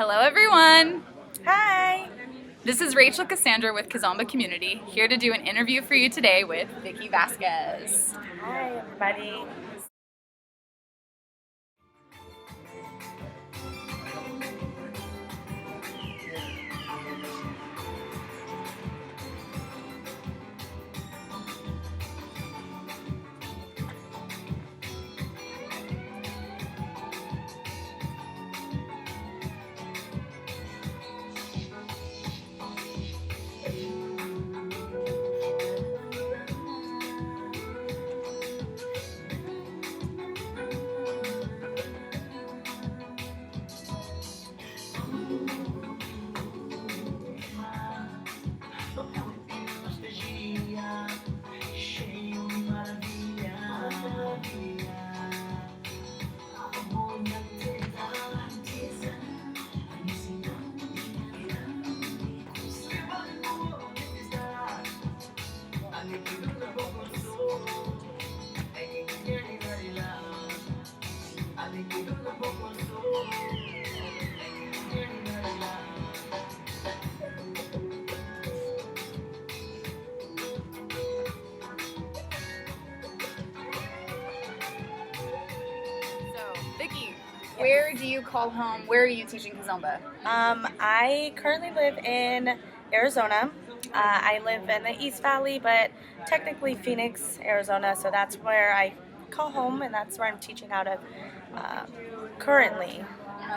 Hello everyone! Hi! This is Rachel Cassandra with Kizomba Community, here to do an interview for you today with Vicky Vazquez. Hi everybody. Vicky, where do you call home? Where are you teaching Kizomba? I currently live in Arizona. I live in the East Valley, but technically Phoenix, Arizona, so that's where I call home, and that's where I'm teaching out of currently.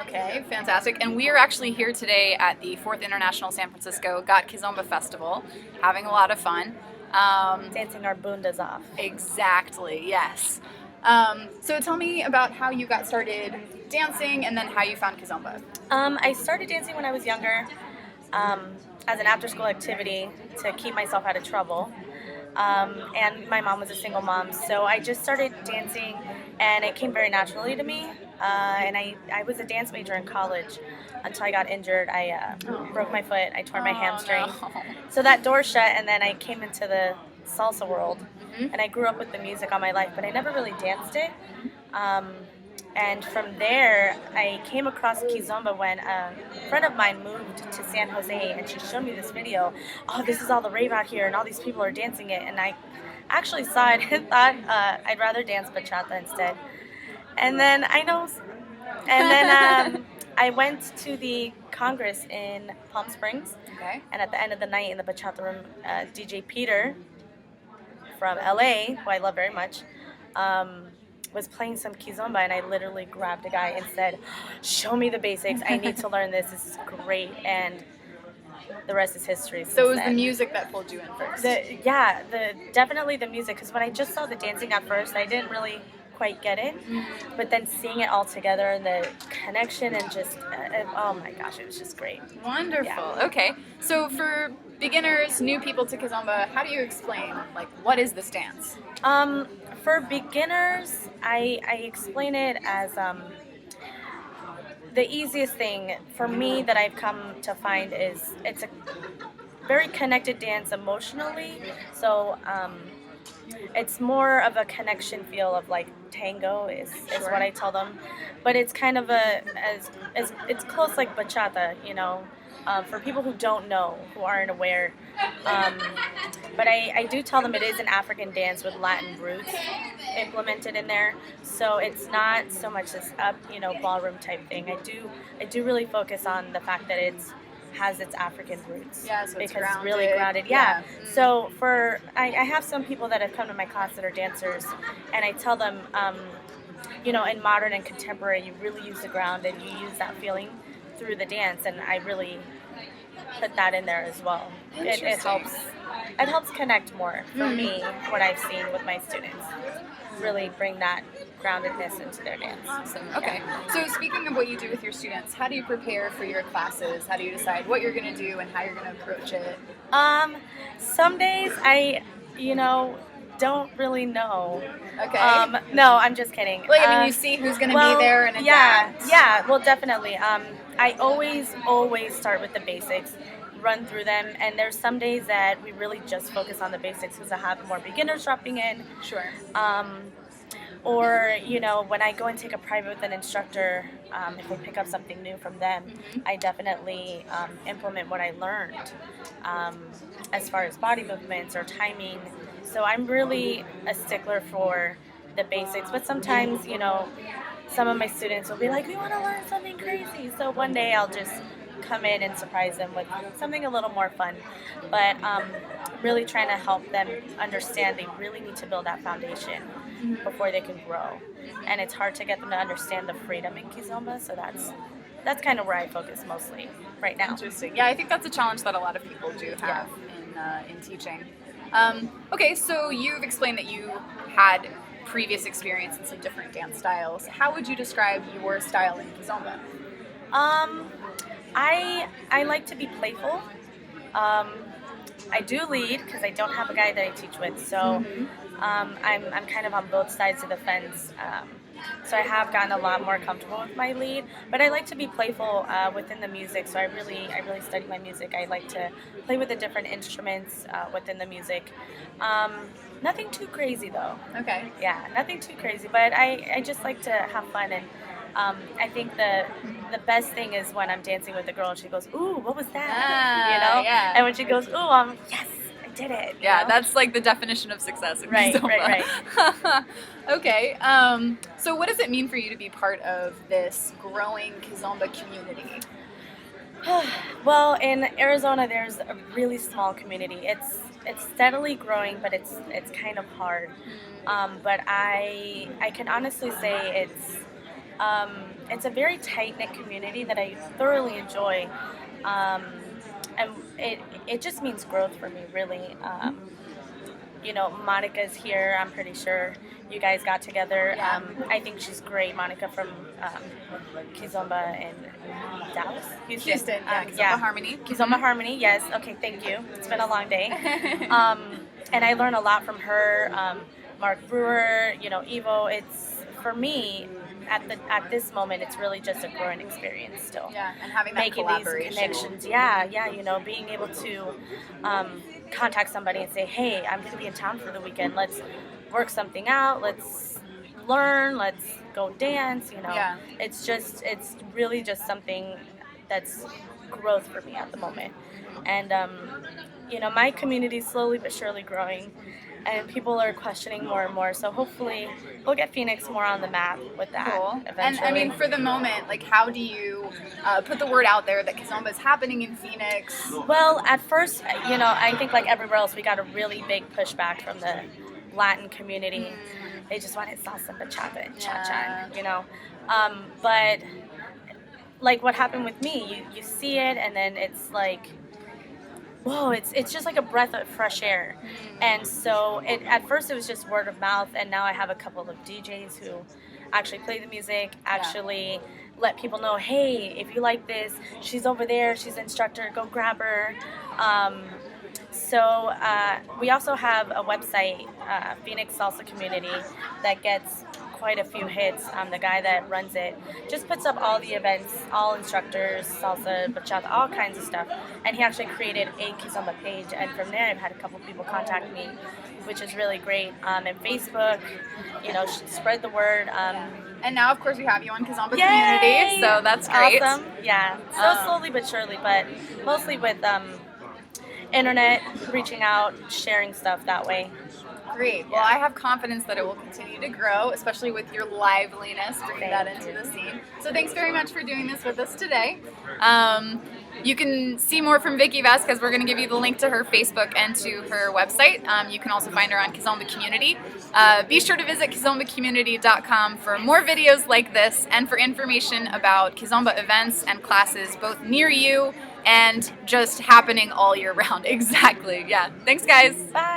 Okay, fantastic. And we are actually here today at the 4th International San Francisco Got Kizomba Festival, having a lot of fun. Dancing our bundas off. Exactly, yes. So tell me about how you got started dancing and then how you found Kizomba. I started dancing when I was younger as an after-school activity to keep myself out of trouble. And my mom was a single mom, so I just started dancing, and it came very naturally to me. And I was a dance major in college until I got injured. I broke my foot. I tore my hamstring. No. So that door shut, and then I came into the salsa world. And I grew up with the music all my life, but I never really danced it. And from there, I came across Kizomba when a friend of mine moved to San Jose, and she showed me this video. Oh, this is all the rave out here, and all these people are dancing it. And I actually saw it and thought I'd rather dance bachata instead. And then I went to the Congress in Palm Springs. Okay. And at the end of the night in the bachata room, DJ Peter from LA, who I love very much, was playing some Kizomba, and I literally grabbed a guy and said, "Show me the basics. I need to learn this. This is great." And the rest is history. So it was the music that pulled you in first? Definitely the music, because when I just saw the dancing at first, I didn't really quite get it. But then seeing it all together and the connection and just, oh my gosh, it was just great. Wonderful. Yeah. Okay. So for beginners, new people to Kizomba, how do you explain, like, what is this dance? For beginners, I explain it as the easiest thing for me that I've come to find is it's a very connected dance emotionally. So it's more of a connection feel of like tango is what I tell them, but it's kind of as it's close like bachata, you know. For people who don't know, who aren't aware. But I do tell them it is an African dance with Latin roots implemented in there. So it's not so much this ballroom type thing. I do really focus on the fact that it has its African roots. Yeah, so it's because grounded. It's really grounded. Yeah. So I have some people that have come to my class that are dancers, and I tell them, in modern and contemporary, you really use the ground and you use that feeling through the dance, and I really put that in there as well. It helps connect more for me, what I've seen with my students. Really bring that groundedness into their dance. Awesome. Okay. So speaking of what you do with your students, how do you prepare for your classes? How do you decide what you're going to do and how you're going to approach it? Some days I don't really know. Okay. No, I'm just kidding. Like, I mean, you see who's going to be there and adapt. Yeah, well, definitely. I always start with the basics, run through them, and there's some days that we really just focus on the basics because I have more beginners dropping in. Sure. Or, you know, when I go and take a private with an instructor, if I pick up something new from them, I definitely implement what I learned um, as far as body movements or timing. So I'm really a stickler for the basics. But sometimes, you know, some of my students will be like, we want to learn something crazy. So one day I'll just come in and surprise them with something a little more fun. But really trying to help them understand they really need to build that foundation before they can grow. And it's hard to get them to understand the freedom in Kizomba, so that's kind of where I focus mostly right now. Interesting. Yeah, I think that's a challenge that a lot of people do have in teaching. Okay, so you've explained that you had previous experience in some different dance styles. How would you describe your style in Kizomba? I like to be playful. I do lead because I don't have a guy that I teach with, so I'm kind of on both sides of the fence. So I have gotten a lot more comfortable with my lead, but I like to be playful within the music. So I really study my music. I like to play with the different instruments within the music. Nothing too crazy though. Okay. Yeah, nothing too crazy, but I just like to have fun, and I think the best thing is when I'm dancing with a girl and she goes, "Ooh, what was that?" You know? Yeah. And when she goes, "Ooh, yes, I did it." You Yeah, know? that's like the definition of success in Right, Kizomba. right. Okay. So what does it mean for you to be part of this growing Kizomba community? Well, in Arizona, there's a really small community. It's steadily growing, but it's kind of hard. But I can honestly say it's a very tight knit community that I thoroughly enjoy, and it just means growth for me, really. You know, Monica's here. I'm pretty sure you guys got together. Yeah. I think she's great. Monica from Kizomba in Dallas, Houston, yeah, Kizomba yeah. Harmony. Kizomba Harmony, yes. Okay, thank you. It's been a long day. And I learn a lot from her. Mark Brewer, you know, Evo. It's, for me, at this moment, it's really just a growing experience still. Yeah, and having that Making these collaboration. connections. Yeah, you know, being able to contact somebody and say, hey, I'm going to be in town for the weekend. Let's work something out. Let's learn. Let's go dance. You know, Yeah. it's really just something that's growth for me at the moment. And you know, my community is slowly but surely growing, and people are questioning more and more. So hopefully we'll get Phoenix more on the map with that Cool. eventually. And I mean, for the moment, like, how do you put the word out there that Kizomba is happening in Phoenix? Well, at first, you know, I think like everywhere else, we got a really big pushback from the Latin community. They just wanted salsa, bachata, and cha-cha, you know. But like what happened with me, you see it, and then it's like, whoa, it's just like a breath of fresh air. And so at first it was just word of mouth, and now I have a couple of DJs who actually play the music, actually let people know, hey, if you like this, she's over there, she's an instructor, go grab her. So we also have a website, Phoenix Salsa Community, that gets quite a few hits. The guy that runs it just puts up all the events, all instructors, salsa, bachata, all kinds of stuff. And he actually created a Kizomba page, and from there I've had a couple people contact me, which is really great. And Facebook, you know, spread the word. And now, of course, we have you on Kizomba Yay! Community, so that's great. Awesome. Yeah. So slowly but surely, but mostly with internet, reaching out, sharing stuff that way. Great. Well, I have confidence that it will continue to grow, especially with your liveliness, bringing that into the scene. So thanks very much for doing this with us today. You can see more from Vicky Vazquez. We're going to give you the link to her Facebook and to her website. You can also find her on Kizomba Community. Be sure to visit KizombaCommunity.com for more videos like this and for information about Kizomba events and classes both near you and just happening all year round. Exactly. Yeah. Thanks, guys. Bye.